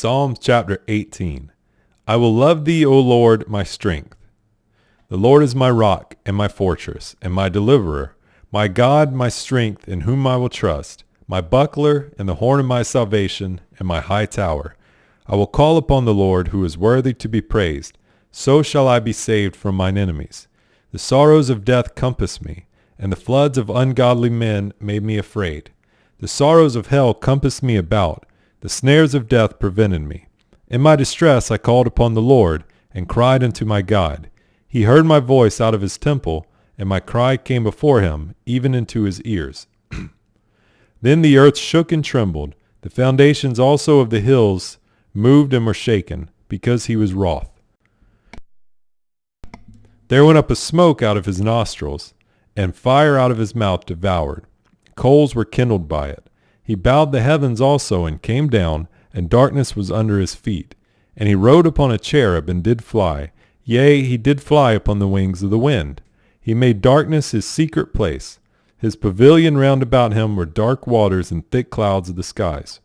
Psalm chapter 18. I will love thee, O Lord, my strength. The Lord is my rock and my fortress and my deliverer, my God, my strength, in whom I will trust, my buckler and the horn of my salvation and my high tower. I will call upon the Lord, who is worthy to be praised. So shall I be saved from mine enemies. The sorrows of death compassed me, and the floods of ungodly men made me afraid. The sorrows of hell compassed me about. The snares of death prevented me. In my distress I called upon the Lord, and cried unto my God. He heard my voice out of his temple, and my cry came before him, even into his ears. Then the earth shook and trembled. The foundations also of the hills moved and were shaken, because he was wroth. There went up a smoke out of his nostrils, and fire out of his mouth devoured. Coals were kindled by it. He bowed the heavens also, and came down, and darkness was under his feet. And he rode upon a cherub, and did fly. Yea, he did fly upon the wings of the wind. He made darkness his secret place. His pavilion round about him were dark waters and thick clouds of the skies.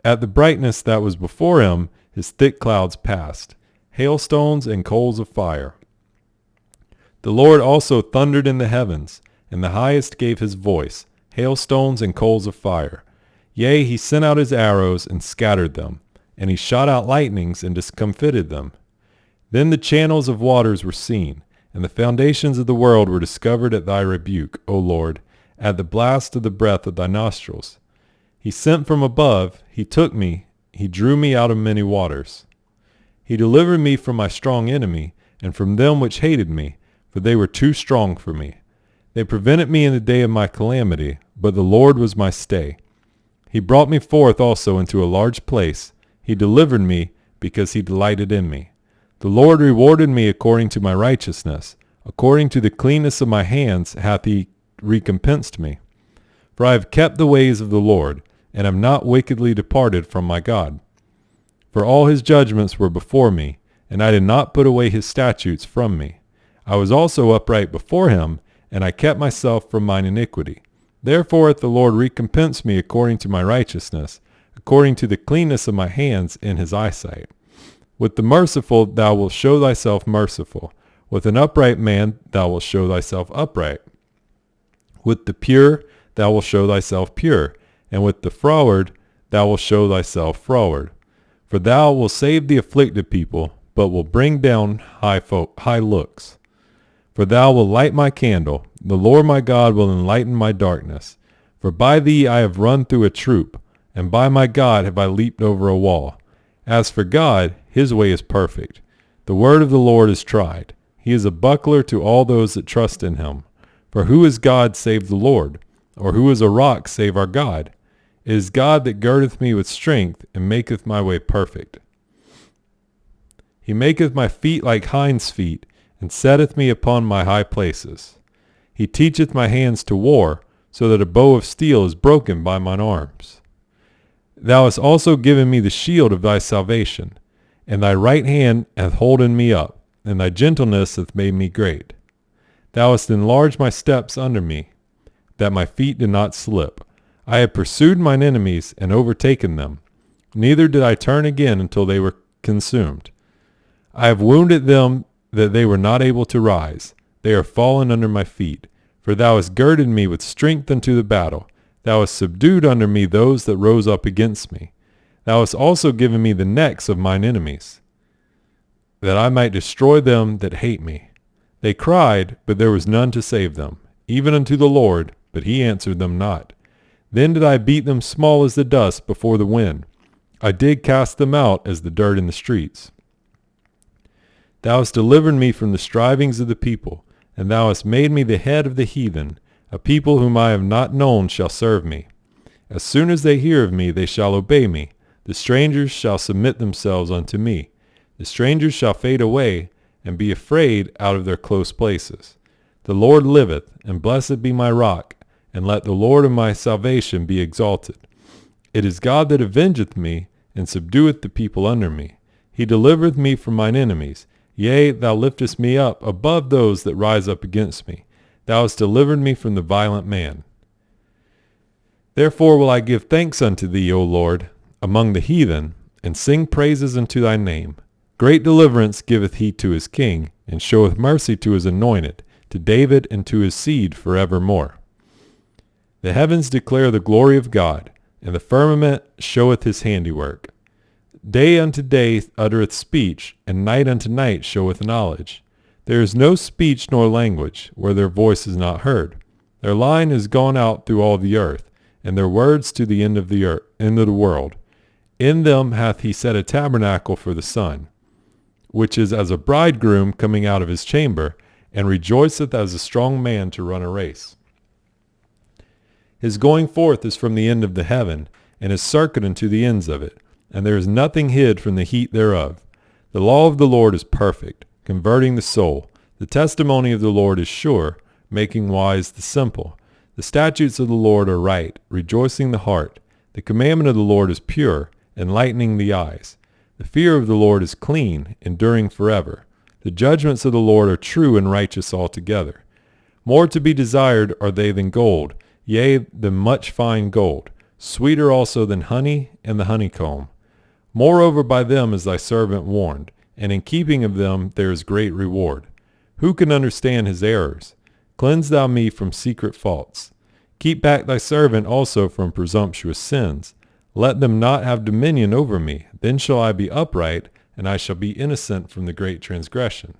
At the brightness that was before him, his thick clouds passed, hailstones and coals of fire. The Lord also thundered in the heavens, and the highest gave his voice, hailstones and coals of fire. Yea, he sent out his arrows and scattered them, and he shot out lightnings and discomfited them. Then the channels of waters were seen, and the foundations of the world were discovered at thy rebuke, O Lord, at the blast of the breath of thy nostrils. He sent from above, he took me, he drew me out of many waters. He delivered me from my strong enemy, and from them which hated me, for they were too strong for me. They prevented me in the day of my calamity, but the Lord was my stay. He brought me forth also into a large place. He delivered me, because he delighted in me. The Lord rewarded me according to my righteousness. According to the cleanness of my hands hath he recompensed me. For I have kept the ways of the Lord, and have not wickedly departed from my God. For all his judgments were before me, and I did not put away his statutes from me. I was also upright before him, and I kept myself from mine iniquity. Therefore hath the Lord recompensed me according to my righteousness, according to the cleanness of my hands in his eyesight. With the merciful thou wilt show thyself merciful. With an upright man thou wilt show thyself upright. With the pure thou wilt show thyself pure, and with the froward thou wilt show thyself froward. For thou wilt save the afflicted people, but wilt bring down high looks. For thou wilt light my candle. The Lord my God will enlighten my darkness. For by thee I have run through a troop, and by my God have I leaped over a wall. As for God, his way is perfect. The word of the Lord is tried. He is a buckler to all those that trust in him. For who is God save the Lord? Or who is a rock save our God? It is God that girdeth me with strength, and maketh my way perfect. He maketh my feet like hinds' feet, and setteth me upon my high places. He teacheth my hands to war, so that a bow of steel is broken by mine arms. Thou hast also given me the shield of thy salvation, and thy right hand hath holden me up, and thy gentleness hath made me great. Thou hast enlarged my steps under me, that my feet did not slip. I have pursued mine enemies and overtaken them, neither did I turn again until they were consumed. I have wounded them that they were not able to rise. They are fallen under my feet. For thou hast girded me with strength unto the battle. Thou hast subdued under me those that rose up against me. Thou hast also given me the necks of mine enemies, that I might destroy them that hate me. They cried, but there was none to save them, even unto the Lord, but he answered them not. Then did I beat them small as the dust before the wind. I did cast them out as the dirt in the streets. Thou hast delivered me from the strivings of the people, and thou hast made me the head of the heathen. A people whom I have not known shall serve me. As soon as they hear of me, they shall obey me. The strangers shall submit themselves unto me. The strangers shall fade away, and be afraid out of their close places. The Lord liveth, and blessed be my rock, and let the Lord of my salvation be exalted. It is God that avengeth me, and subdueth the people under me. He delivereth me from mine enemies. Yea, thou liftest me up above those that rise up against me. Thou hast delivered me from the violent man. Therefore will I give thanks unto thee, O Lord, among the heathen, and sing praises unto thy name. Great deliverance giveth he to his king, and showeth mercy to his anointed, to David and to his seed forevermore. The heavens declare the glory of God, and the firmament showeth his handiwork. Day unto day uttereth speech, and night unto night showeth knowledge. There is no speech nor language, where their voice is not heard. Their line is gone out through all the earth, and their words to the end of the world. In them hath he set a tabernacle for the sun, which is as a bridegroom coming out of his chamber, and rejoiceth as a strong man to run a race. His going forth is from the end of the heaven, and his circuit unto the ends of it, and there is nothing hid from the heat thereof. The law of the Lord is perfect, converting the soul. The testimony of the Lord is sure, making wise the simple. The statutes of the Lord are right, rejoicing the heart. The commandment of the Lord is pure, enlightening the eyes. The fear of the Lord is clean, enduring forever. The judgments of the Lord are true and righteous altogether. More to be desired are they than gold, yea, than much fine gold, sweeter also than honey and the honeycomb. Moreover by them is thy servant warned, and in keeping of them there is great reward. Who can understand his errors? Cleanse thou me from secret faults. Keep back thy servant also from presumptuous sins. Let them not have dominion over me. Then shall I be upright, and I shall be innocent from the great transgression.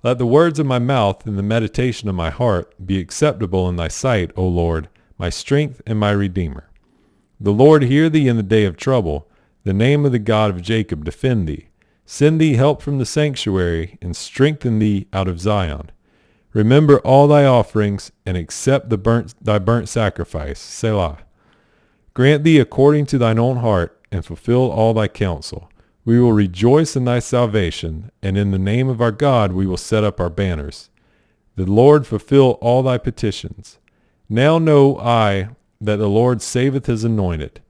Let the words of my mouth and the meditation of my heart be acceptable in thy sight, O Lord, my strength and my Redeemer. The Lord hear thee in the day of trouble. The name of the God of Jacob defend thee. Send thee help from the sanctuary, and strengthen thee out of Zion. Remember all thy offerings, and accept thy burnt sacrifice. Selah. Grant thee according to thine own heart, and fulfill all thy counsel. We will rejoice in thy salvation, and in the name of our God we will set up our banners. The Lord fulfill all thy petitions. Now know I that the Lord saveth his anointed.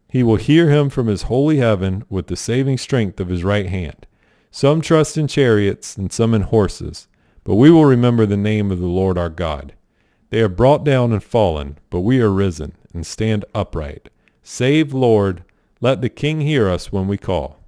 He will hear him from his holy heaven with the saving strength of his right hand. Some trust in chariots, and some in horses, but we will remember the name of the Lord our God. They are brought down and fallen, but we are risen, and stand upright. Save, Lord, let the King hear us when we call.